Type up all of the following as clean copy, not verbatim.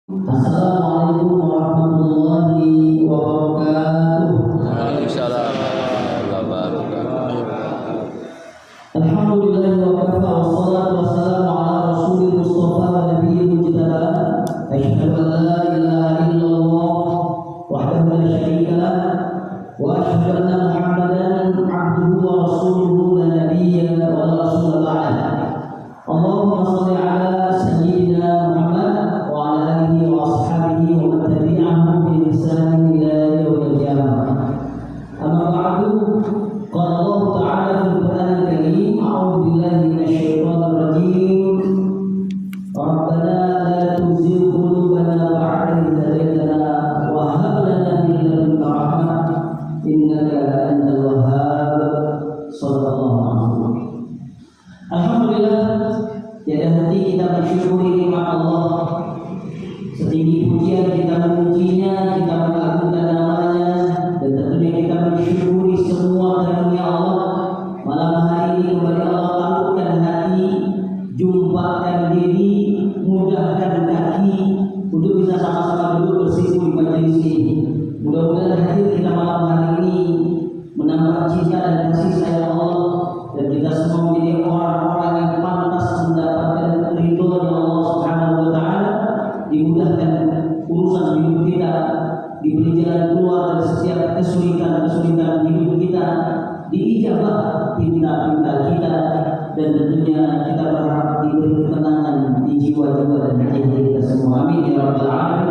Assalamualaikum warahmatullahi wabarakatuh. Waalaikumsalam warahmatullahi wabarakatuh. Alhamdulillah wa kafa wassalatu wassalamu ala rasulil mustafa wa nabiyil mujtaba. Asyhadu an la ilaha illallah wahdahu la syarika lah wa asyhadu anna Muhammadan abduhu wa rasuluhu la nabiyya wa la rasula ba'dah. Allahumma shalli ala sayyidina Muhammad wa ala alihi wa ashabihi wa man tabi'ahum bi ihsan ila yaumil qiyamah. Amma ba'du. Qala Allah ta'ala fil Qur'anil Karim, a'udzu billahi minasyaitonir rajim. Rabbana la tuzigh qulubana ba'da idh hadaytana wa hab lana min ladunka rahmah innaka antal wahhab. Shadaqallahu alazim. Alhamdulillah, tiada henti kita bersyukuri nikmat Allah. Setinggi pujian kita memujinya, kita mengagungkan namanya, dan tentunya kita bersyukuri semua karunia Allah. Malam hari ini kembali Allah tampukkan hati, jumpakan diri, mudahkan kaki untuk bisa sama-sama duduk bersikup di majelis ini. Mudah-mudahan hadir kita malam hari ini menambah cinta dan kasih sayang Allah, dan kita semua menjadi orang-orang yang pantas mendapatkan ridhonya Allah Subhanahu wa taala, dimudahkan urusan hidup kita, diberi jalan keluar dari setiap kesulitan hidup kita, diijabah pinta-pinta kita, dan tentunya kita berharap diberi ketenangan di jiwa-jiwa dan hati kita semua. Amin ya rabbal alamin.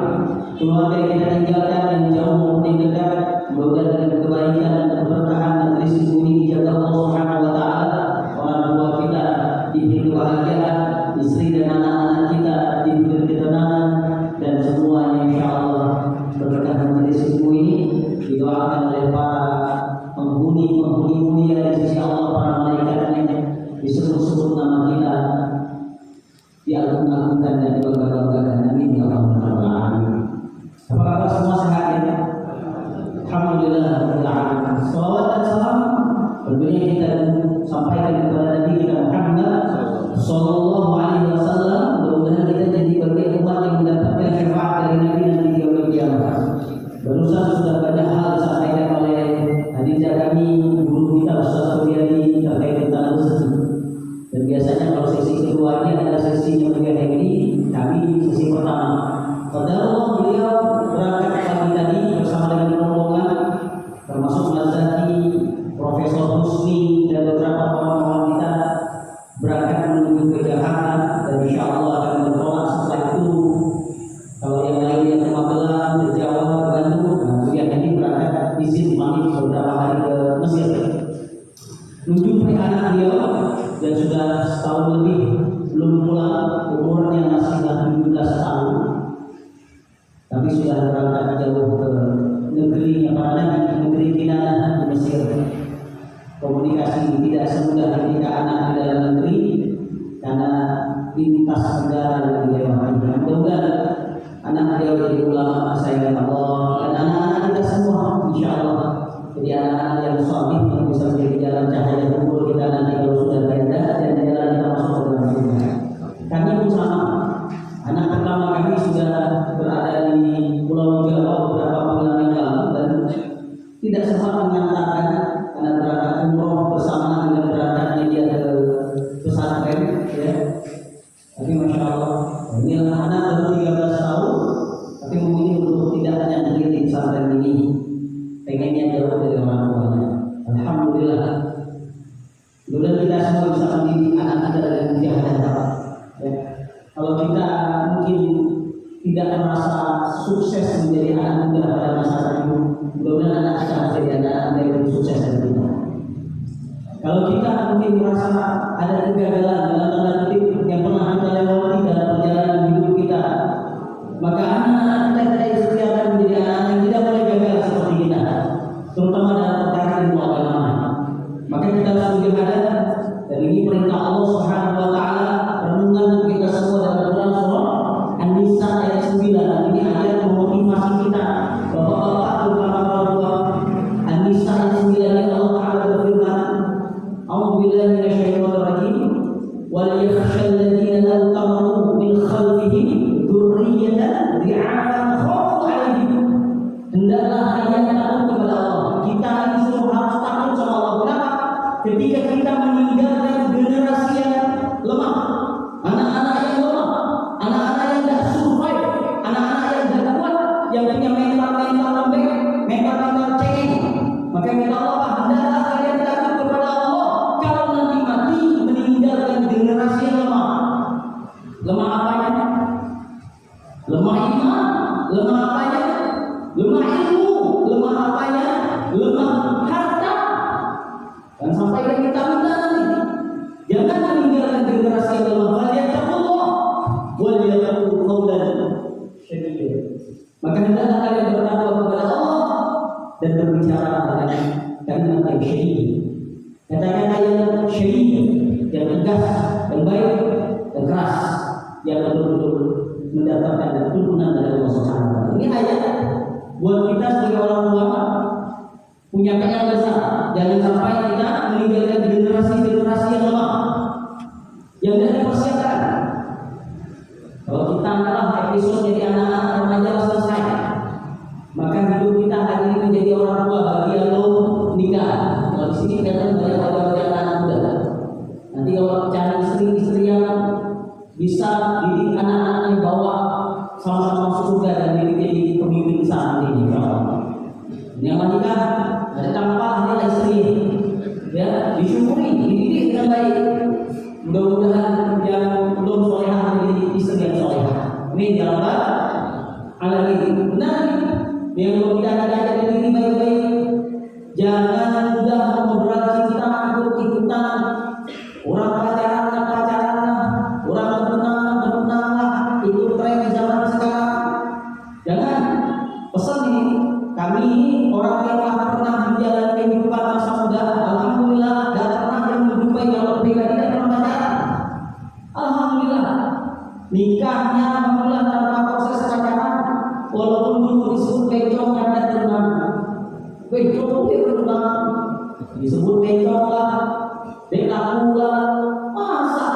Keluarga yang kita tinggalkan yang jauh maupun yang dekat, mudah-mudahan dengan kebaikan dan keberkahan dan rezeki ini dijaga Allah Subhanahu wa taala. Orang tua kita diberi kebahagiaan, istri dan anak-anak kita diberi ketenangan, dan semuanya insyaallah berkah rezeki ini didoakan oleh para penghuni mulia di sisi Allah, para malaikatnya, disebut-sebut nama kita, diagung-agungkan dan dibangga-banggakan. Amin ya rabbal alamin. Apa kabar semua, sehat ya? Alhamdulillah rabbil alamin. Salawat dan salam tentunya kita sampaikan kepada Nabi kita Muhammad sallallahu alaihi wasallam. Mudah-mudahan kita jadi bagian umat yang mendapatkan syafaat dari Nabi nanti di yaumil qiyamah. Barusan sudah banyak hal disampaikan oleh hadiah kami, guru kita Ustaz Suryadi, terkait tentang rezeki. Dan biasanya kalau sesi kedua ini adalah sesi yang berbeda ini, kami sesi pertama. Qadarullah beliau berangkat pagi tadi bersama dengan rombongan termasuk Mas Zaki, Profesor Husni, dan beberapa kawan-kawan kita berangkat menuju ke Jakarta, dan insya Allah akan bertolak setelah itu. Kalau yang lain yang ke Magelang, ke Jawa, ke Bandung, kemudian ini berangkat izin pamit beberapa hari ke Mesir. Menjumpai anak beliau dan sudah setahun lebih belum pulang, umurnya masih 17 tahun, tapi sudah berangkat jauh ke negeri apa lagi, negeri Kinanah di Mesir. Komunikasi tidak semudah ketika anak di dalam negeri karena lintas negara yang dilewati. Mudah-mudahan anak beliau jadi ulama kesayangan Allah, dan anak-anak kita semua insya Allah jadi anak-anak yang saleh yang bisa menjadi jalan cahaya kubur kita nanti kalau sudah beda, dan jalan kita masuk ke dalam surga. Kami pun sama. Anak pertama kami sudah berada di Pulau Jawa beberapa bulan yang lalu, dan tidak sempat mengantarkan karena berangkat umroh bersama dengan berangkatnya dia ke pesantren, ya. Tapi masya Allah, ini anak baru 13 tahun, tapi memilih untuk tidak hanya di pesantren ini, pengennya jauh dari orang tuanya. Alhamdulillah. Mudah-mudahan kita semua bisa mendidik anak kita dengan mujahadah. Ya. Kalau kita mungkin tidak merasa sukses menjadi anak muda pada masa itu, mudah-mudahan anak kita menjadi anak yang lebih sukses dari kita. Kalau kita mungkin merasa ada kegagalan dalam tanda kutip yang pernah kita lewati dalam perjalanan hidup kita, maka anak-anak kita istri akan menjadi anak yang tidak boleh gagal seperti kita, terutama dalam perkara ilmu agama. Maka kita harus menjaga, dan ini perintah Allah Subhanahu wa taala, renungan kita semua dalam Quran surah An-Nisa ayat 9. Ini ayat memotivasi kita, bapak-bapak terutama orang tua. An-Nisa ayat 9 Allah Taala berfirman, A'udzubillahi minasyaitonir rajim, wal yakhshal ladzina law tamaru min khalfihim dzurriyyatan lemah iman, lemah apanya? Lemah ilmu, lemah apanya? Lemah harta. Dan sampai kita minta nanti, jangan meninggalkan generasi yang lemah. Falyattaqullah wal yaqulu qawlan sadida. Maka hendaklah kalian bertakwa kepada Allah dan berbicara dengan kalimat yang syadid. Kata-kata yang syadid, yang tegas, yang baik, yang keras, yang betul-betul mendapatkan tuntunan dari Allah Subhanahu wa taala. Ini ayat buat kita sebagai orang tua punya PR besar. Jangan sampai kita meninggalkan generasi-generasi yang lemah, yang tidak dipersiapkan. Kalau kita adalah episode jadi anak-anak remaja selesai, maka hidup kita hari ini menjadi orang tua bagi yang belum nikah. Kalau di sini kelihatan banyak orang anak muda. Nanti kalau cari istri yang bisa didik anak-anaknya bawa sama-sama surga dan menjadi pemimpin saat ini. Yang menikah ada tanpa ada istri, ya disyukuri, dididik dengan baik. Mudah-mudahan yang belum solehah menjadi istri yang solehah. Amin ya rabbal alamin. Benar, yang belum kita jaga diri baik-baik. Jangan mudah memberat cinta ikut-ikutan orang pacaran, orang bertenang, ikut tren zaman sekarang. Jangan. Pesan ini, kami orang yang pernah menjalani kehidupan masa muda, alhamdulillah, dan pernah yang menjumpai kalau berbeda tidak pernah pacaran. Alhamdulillah, nikahnya alhamdulillah tanpa proses pacaran, walaupun dulu disebut bencong karena tenang. Bencong itu tenang, disebut bencong lah, dekaku lah, masa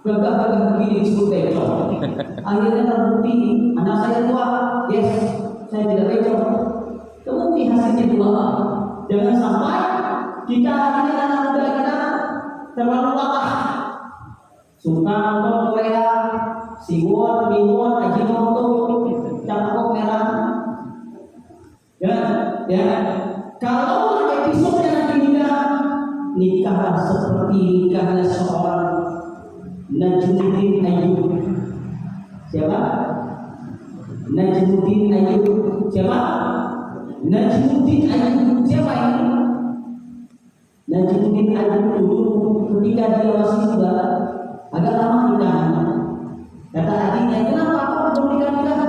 gagah-gagah begini disebut bencong. Akhirnya terbukti anak saya tua, yes, saya tidak bencong. Terbukti hasilnya dua. Jangan sampai kita ini anak muda kita terlalu latah. Suka nonton Korea, Siwon, Miwon, Ajinomoto, Cakok merah. Ya. Kalau episode nanti nikah seperti nikahnya seorang Najmuddin Ayyub. Siapa? Najmuddin Ayyub. Siapa? Najmuddin Ayyub. Siapa ini? Najmuddin Ayyub dulu ketika dia masih muda agak lama nikahnya. Kata adiknya, kenapa aku belum nikah?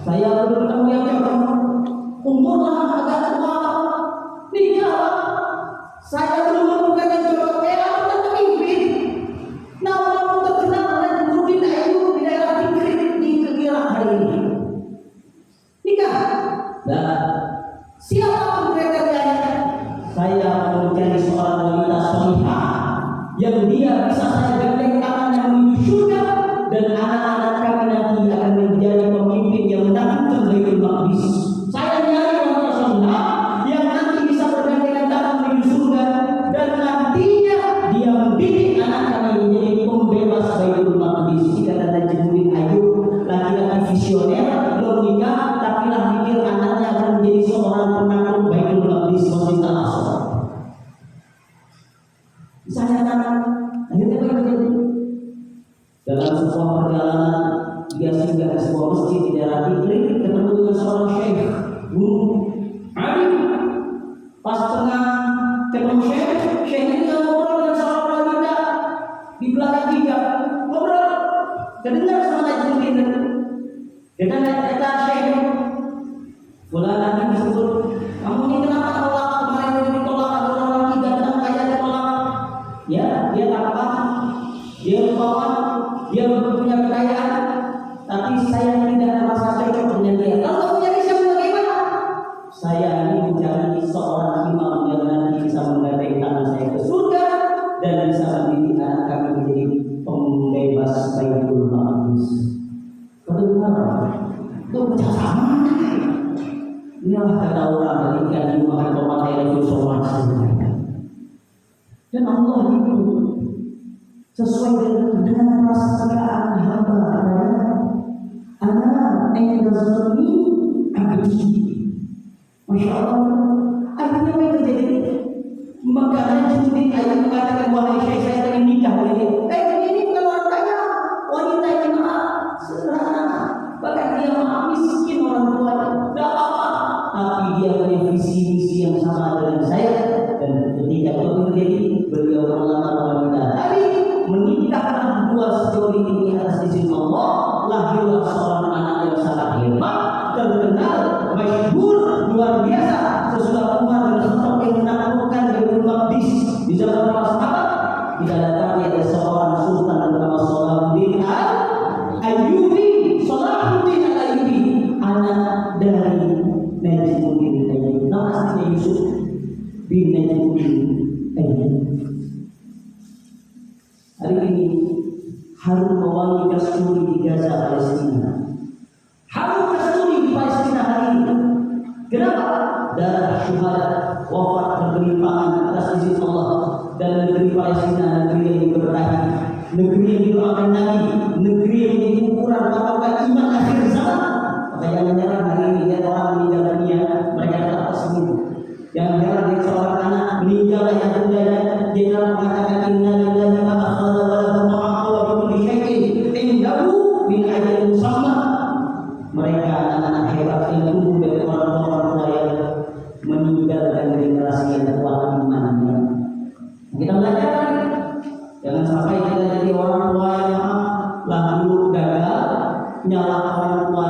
Saya belum ketemu yang cocok. Umurlah agak tua, nikah. Saya belum menemukan yang cocok. Aku kan pemimpin. Nama aku terkenal Najmuddin Ayyub di daerah Tikrit di Irak hari ini. Nikah. Nah, siapa kriterianya? Saya mencari seorang wanita salihah yang dia bisa saya gandeng tangannya menuju surga, dan anak-anak kami nanti akan menjadi pemimpin yang menakutkan Baitul Maqdis. Saya nyari wanita salihah yang nanti bisa bergandengan tangan menuju surga, dan nantinya dia mendidik anak kami menjadi pembebas Baitul Maqdis. Kata Najmuddin Ayyub, laki-laki visioner, belum nikah tapi lah mikir anaknya akan menjadi seorang penakluk Baitul Maqdis, Masjid Al-Aqsa. Saya akhirnya bagaimana? Dalam sebuah perjalanan dia singgah ke sebuah masjid di daerah Tikrit, ketemu dengan seorang syekh guru alim. Pas tengah ketemu syekh ini ngobrol dengan seorang wanita di belakang hijab, ngobrol, kedengar sama Najmuddin. Kata syekh, fulan lagi disebut, kamu ini kenapa tolak kemarin itu ditolak, ada orang lagi ganteng kayak ditolak? Ya, dia tampan, dia rupawan, dia punya kekayaan, tapi saya tidak merasa cocok dengan dia. Kalau kamu nyari siapa bagaimana? Saya ini mencari seorang imam yang nanti bisa menggandeng tangan saya ke surga dan bisa mendidik anak kami menjadi pembebas Baitul Maqdis. Kedengaran itu kerjasama. Inilah kata orang ketika dimakan pemakai itu somasi. Dan Allah itu sesuai dengan perasaan hamba adanya. Anak engkazani abdi. Masya Allah. Akhirnya mereka jadi makanan Najmuddin Ayyub mengatakan, wahai syekh, saya ingin nikah dengan ini. Ini bukan orang kaya, wanita yang sederhana. bahkan dia maaf miskin orang tuanya, tidak apa-apa, tapi dia punya visi-visi yang sama dengan saya. Dan ketika itu terjadi, beliau melamar wanita tadi, menikahkan dua sejoli ini atas izin Allah. Lahirlah seorang anak yang sangat hebat, terkenal, masyhur, luar biasa. Sesudah Umar bin Khattab yang menaklukkan Baitul Maqdis di zaman para sahabat, tidak datang ada seorang sultan bernama Salahuddin Al-Ayyubi. Salahuddin Al-Ayyubi, anak dari Najmuddin Al-Ayyubi. Nama aslinya Yusuf bin Najmuddin Al-Ayyubi. Hari ini harum mewangi kasturi di Gaza, Palestina. Harum kasturi di Palestina hari ini. Kenapa? Darah syuhada wafat bergelimpangan atas izin Allah. Dan negeri Palestina, negeri yang diberkahi, negeri yang didoakan Nabi, negeri yang menjadi ukuran apakah iman akhir zaman. Maka jangan heran hari ini lihat orang meninggal dunia, mereka tetap tersenyum. Jangan heran lihat seorang anak meninggal ayah bundanya, dia mengatakan inna lillahi wa akhadha wa lahu ma'ahu wa kulli syai'in indahu min ajalin musamma. Mereka anak-anak hebat yang tumbuh dari orang-orang tua yang meninggalkan generasi yang kuat imannya. Kita belajar, jangan sampai kita jadi orang tua yang lalu gagal, nyala orang tua